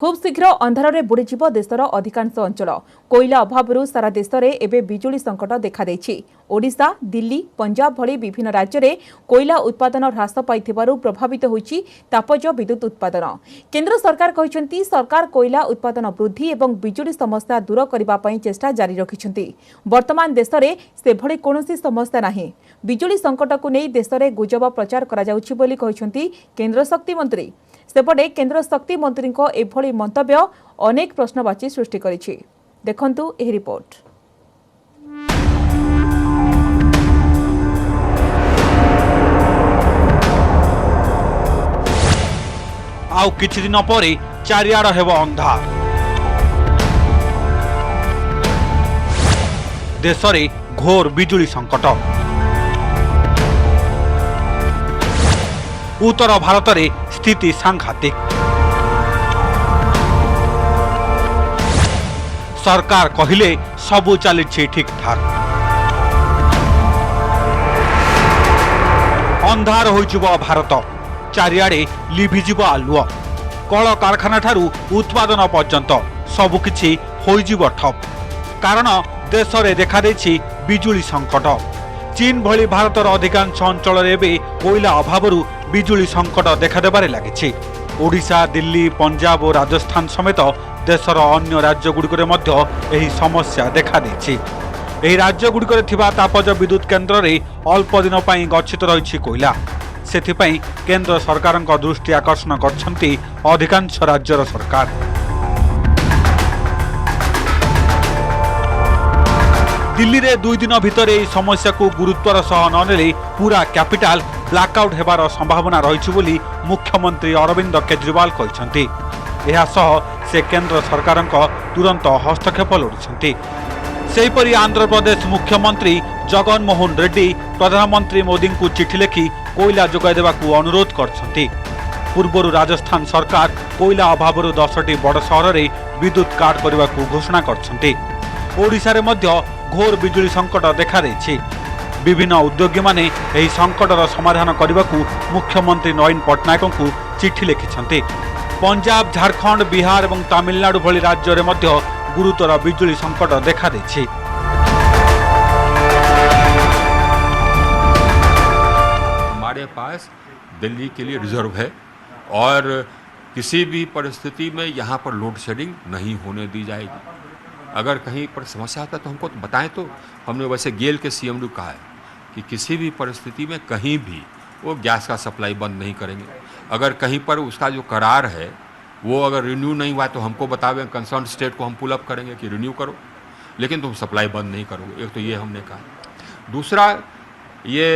खूब शीघ्र अंधारे बुड़ीजिव देशर अधिकांश अंचल कोईला अभाव सारा देश में एवं बिजुली संकट देखा ओडिशा दिल्ली पंजाब भली विभिन्न राज्य में कोईला उत्पादन ह्रास पाई प्रभावित होईछि तापज विद्युत उत्पादन। केंद्र सरकार कहते सरकार कोईला उत्पादन वृद्धि और बिजुली समस्या दूर करने चेष्टा जारी रखिछन्ति। वर्तमान देश में सेभली कौनसी समस्या नहीं। बिजुली संकट को नहीं देश में गुजब प्रचार करा जाउछि बोली कहिछन्ति केंद्र शक्ति मंत्री। सेपटे केंद्र शक्ति मंत्री एभली मंतव्य अनेक प्रश्नवाची सृष्टि करिछि। देखंतु एही रिपोर्ट। आउ किछि दिन परे चारियाड हेबो अंधार। देश रे घोर बिजुली संकट। उत्तर भारत रे स्थिति सांघातिक। सरकार कहिले सबु चली ठीक ठाक। अंधार होइजिब भारत। चारियाडे लिभिजिब आलुओ। कल कारखाना ठारू उत्पादन पर्यंत सबुकिछि होइजिब ठप। कारण देश में देखा देछि बिजुली संकट। चीन भली भारतर अधिकांश अंचल एवं कोईला अभाव बिजुली संकट देखादेबारे लागिछि। ओडिशा दिल्ली पंजाब और राजस्थान समेत देशर अन्य राज्यगुड़िकरे मध्य एही समस्या देखा देछि। एही राज्यगुड़िकरे थिबा तापज विद्युत केन्द्र रे अल्प दिन पई गच्छित रहिछि कोईला। सेथिपई केंद्र सरकारक दृष्टि आकर्षण करछन्ति अधिकांश राज्यर सरकार। दिल्ली रे 2 दिन भितर एही समस्या को गुरुत्वर सह ननेले पूरा कैपिटल ब्लैकआउट हेबार संभावना रहिछि बोली मुख्यमंत्री अरविंद केजरीवाल कहिसंति। एहा सह से केंद्र सरकारक तुरंत हस्तक्षेप लोड़िसंति। सेहीपरि आंध्र प्रदेश मुख्यमंत्री जगन मोहन रेड्डी प्रधानमंत्री मोदी को चिठी लिखि कोईला जोगाई देबाकू अनुरोध करछंति। पूर्वरु राजस्थान सरकार कोईला अभाव 10टी बड़ सहर रे विद्युत काट करबाकू घोषणा करछंति। ओडिशा रे मध्य घोर बिजुली संकट देखा देछि। विभिन्न उद्योगी माने एही संकटर समाधान करबाकू मुख्यमंत्री नवीन पट्टनायक को चिठी लिखिछंति। पंजाब झारखंड बिहार और तमिलनाडु भली राज्य रे मध्य गुरुतर बिजुली संकट देखा देछि। हमारे पास दिल्ली के लिए रिजर्व है और किसी भी परिस्थिति में यहाँ पर लोड शेडिंग नहीं होने दी जाएगी। अगर कहीं पर समस्या आता तो हमको बताएं। तो हमने वैसे गेल के सीएम को कहा है कि किसी भी परिस्थिति में कहीं भी वो गैस का सप्लाई बंद नहीं करेंगे। अगर कहीं पर उसका जो करार है वो अगर रिन्यू नहीं हुआ तो हमको बतावें, कंसर्न स्टेट को हम पुल अप करेंगे कि रिन्यू करो, लेकिन तुम सप्लाई बंद नहीं करोगे। एक तो ये हमने कहा। दूसरा ये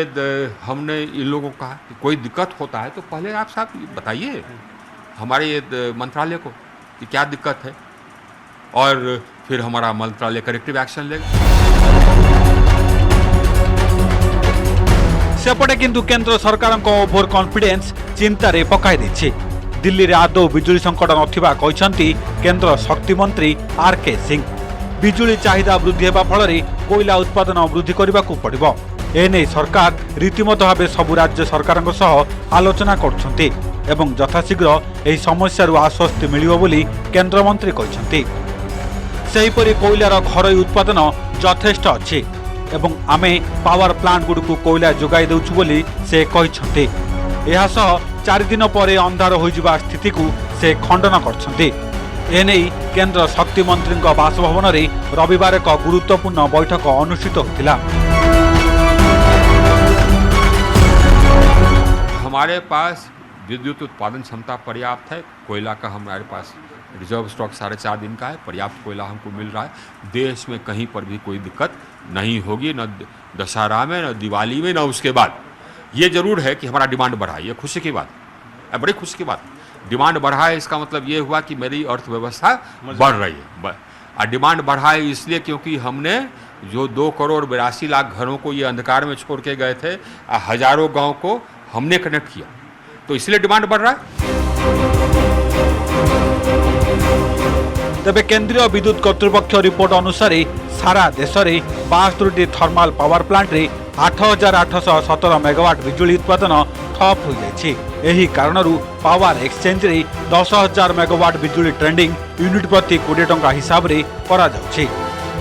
हमने इन लोगों को कहा कि कोई दिक्कत होता है तो पहले आप साहब बताइए हमारे ये मंत्रालय को कि क्या दिक्कत है, और फिर हमारा मंत्रालय करेक्टिव एक्शन लेगा। सेपटे किंतु केंद्र सरकार ओभर कॉन्फिडेंस चिंतार पकाई देछि। दिल्ली रे आदौ बिजुली संकट नथिबा कहिसंति केंद्र शक्ति मंत्री आर.के. सिंह। बिजुली चाहिदा वृद्धि हेबा फल कोईला उत्पादन वृद्धि करबाकू पड़िबो। एने सरकार रीतिमत भाव सबु राज्य सरकार सह आलोचना करछंति एवं यथाशीघ्र एही समस्यारु आश्वस्ति मिलिबो बोली केंद्र मंत्री कहिसंति। सेहीपरि कोईलार घरोई उत्पादन यथेष्ट अछि एवं आमे पावर प्लांट गुडकू कोईला जोगाई देउछु बोली से कहिसंति। एहा सह 4 दिन परे अंधार होइजिबा स्थिति को से खंडन करछंति। एने केंद्र शक्ति मंत्री बासभवन रे रविवार एक गुरुत्वपूर्ण बैठक अनुष्ठित होतिला। हमारे पास विद्युत उत्पादन क्षमता पर्याप्त है। कोयला का हमारे पास रिजर्व स्टॉक 4.5 दिन का है। पर्याप्त कोयला हमको मिल रहा है। देश में कहीं पर भी कोई दिक्कत नहीं होगी, न दशहरा में, न दिवाली में, न उसके बाद। ये जरूर है कि हमारा डिमांड बढ़ा है। ये खुशी की बात है, बड़ी खुशी की बात। डिमांड बढ़ा है इसका मतलब ये हुआ कि मेरी अर्थव्यवस्था बढ़ रही है। और डिमांड बढ़ा है इसलिए क्योंकि हमने जो 2,82,00,000 घरों को ये अंधकार में छोड़ के गए थे, हजारों गाँव को हमने कनेक्ट किया, तो इसलिए डिमांड बढ़ रहा है। तेबे केंद्रीय विद्युत कर्तृपक्ष रिपोर्ट अनुसार सारा देश में 72टी थर्माल पावर प्लांट रे 8,817 मेगावाट बिजुली उत्पादन ठप हो जाइछि। ଏହି କାରଣରୁ ପାୱାର ଏକ୍ସଚେଞ୍ଜରେ 10,000 मेगावाट बिजुली ट्रेंडिंग यूनिट प्रति 20 टंका हिसाब से कराଯାଉଛି।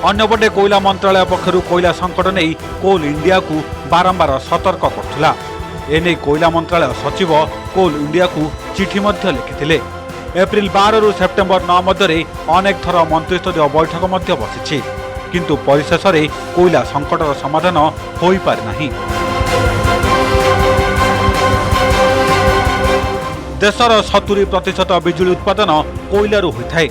अन्यपटे कोयला मंत्रालय पक्षर कोयला संकट नहीं कोल इंडिया को बारंबार सतर्क करुला। एने कोयला मंत्रालय सचिव कोल इंडिया को चिठी मध्य लिखिथिले। एप्रिल 12 रु सेप्टेम्बर 9 मध्य अनेक थर मंत्रिस्तरीय बैठक मध्य बसिछि, किंतु परिशेष में कोयला संकटर समाधान हो पारि नाही। देशर 70% बिजुली उत्पादन कोयलू होता है।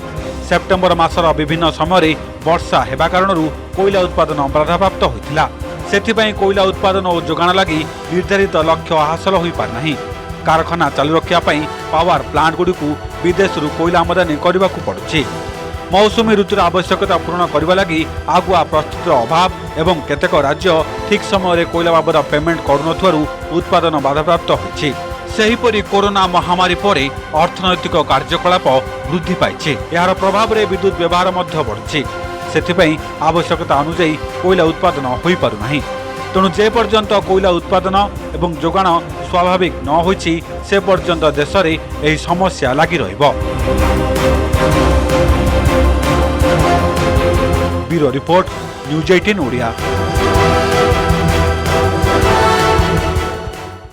सेप्टेम्बर मासर विभिन्न समय वर्षा हेबा कारणरू कोयला उत्पादन बाधाप्राप्त होता। सेथिपाई कोयला उत्पादन और जोगाण लगी निर्धारित लक्ष्य हासिल हो पारि नाही। कारखाना चालू रखापी पावर प्लांट गुड़ी विदेश कोयला आमदानी करने को पड़ुछि। मौसुमी ऋतुर आवश्यकता पूर्ण करने लगी आगुआ प्रस्तुतिर अभाव एवं केतेक राज्य ठीक समय कोयला बाबद पेमेंट करुनथुवारु उत्पादन बाधाप्राप्त होइछि। सेहीपरि कोरोना महामारी परे अर्थनैतिक कार्यकलाप वृद्धि पाइछि। यार प्रभाव रे विद्युत व्यवहार मध्य बढ़ुछि। सेथिपई आवश्यकता अनुसार कोयला उत्पादन होई पारु नाही। तेणु जे पर्यंत कोयला उत्पादन एवं जोगाण स्वाभाविक न होइछि से पर्यंत देश में यह समस्या लगी रहिबो। Bureau report news 18 Odia.